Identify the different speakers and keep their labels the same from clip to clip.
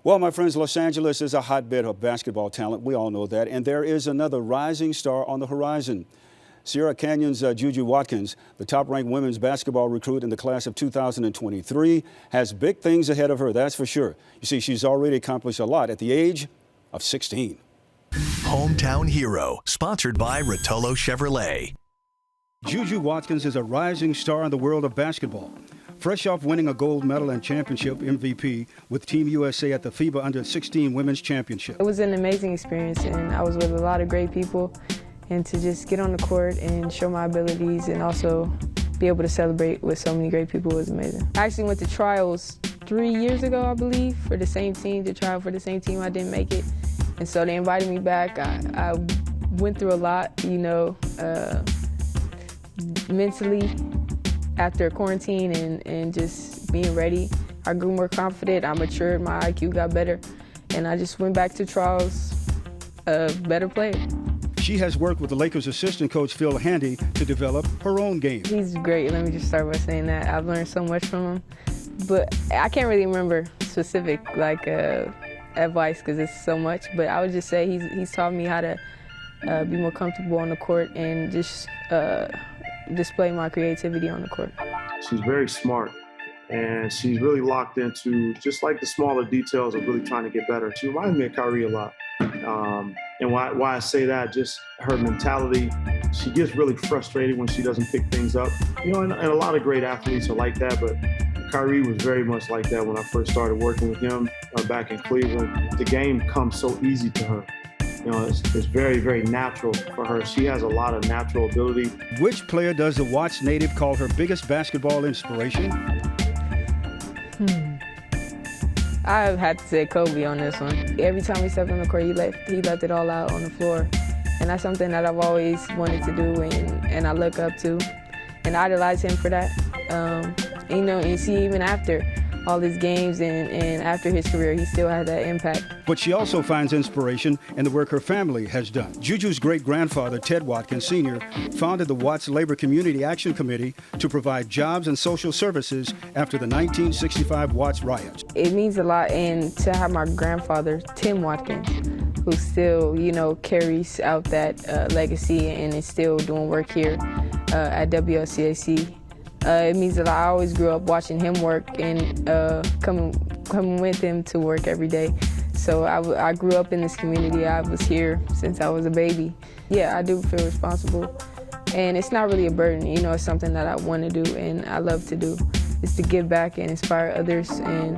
Speaker 1: Well, my friends, Los Angeles is a hotbed of basketball talent. We all know that. And there is another rising star on the horizon. Sierra Canyon's JuJu Watkins, the top-ranked women's basketball recruit in the class of 2023, has big things ahead of her, that's for sure. You see, she's already accomplished a lot at the age of 16.
Speaker 2: Hometown Hero, sponsored by Rotolo Chevrolet.
Speaker 1: JuJu Watkins is a rising star in the world of basketball. Fresh off winning a gold medal and championship MVP with Team USA at the FIBA Under-16 Women's Championship.
Speaker 3: It was an amazing experience, and I was with a lot of great people. And to just get on the court and show my abilities and also be able to celebrate with so many great people was amazing. I actually went to trials 3 years ago, I believe, for the same team, to try out for the same team. I didn't make it. And so they invited me back. I went through a lot, mentally after quarantine and just being ready. I grew more confident, I matured, my IQ got better, and I just went back to trials a better player.
Speaker 1: She has worked with the Lakers assistant coach Phil Handy to develop her own game.
Speaker 3: He's great, let me just start by saying that. I've learned so much from him, but I can't really remember specific advice because it's so much, but I would just say he's taught me how to be more comfortable on the court and just display my creativity on the court.
Speaker 4: She's very smart, and she's really locked into just like the smaller details of really trying to get better. She reminds me of Kyrie a lot. And why I say that, just her mentality, she gets really frustrated when she doesn't pick things up. And a lot of great athletes are like that, but Kyrie was very much like that when I first started working with him back in Cleveland. The game comes so easy to her. It's very, very natural for her. She has a lot of natural ability.
Speaker 1: Which player does the Watts native call her biggest basketball inspiration?
Speaker 3: I had to say Kobe on this one. Every time he stepped on the court, he left it all out on the floor. And that's something that I've always wanted to do and I look up to and idolize him for that. You see even after all his games and after his career, he still had that impact.
Speaker 1: But she also finds inspiration in the work her family has done. JuJu's great-grandfather, Ted Watkins Sr., founded the Watts Labor Community Action Committee to provide jobs and social services after the 1965 Watts riots.
Speaker 3: It means a lot, and to have my grandfather, Tim Watkins, who still, carries out that legacy and is still doing work here at WSCAC. It means that I always grew up watching him work and coming with him to work every day. So I grew up in this community. I was here since I was a baby. Yeah, I do feel responsible. And it's not really a burden, it's something that I want to do and I love to do. It's to give back and inspire others, and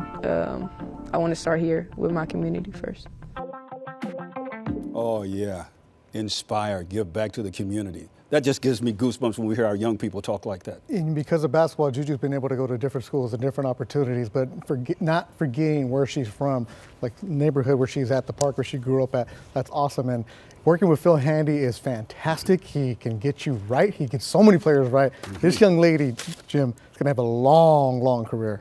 Speaker 3: I want to start here with my community first.
Speaker 1: Oh yeah, inspire, give back to the community. That just gives me goosebumps when we hear our young people talk like that.
Speaker 5: And because of basketball, JuJu's been able to go to different schools and different opportunities, but not forgetting where she's from, like the neighborhood where she's at, the park where she grew up at. That's awesome. And working with Phil Handy is fantastic. He can get you right. He gets so many players right. This young lady, Jim, is going to have a long, long career.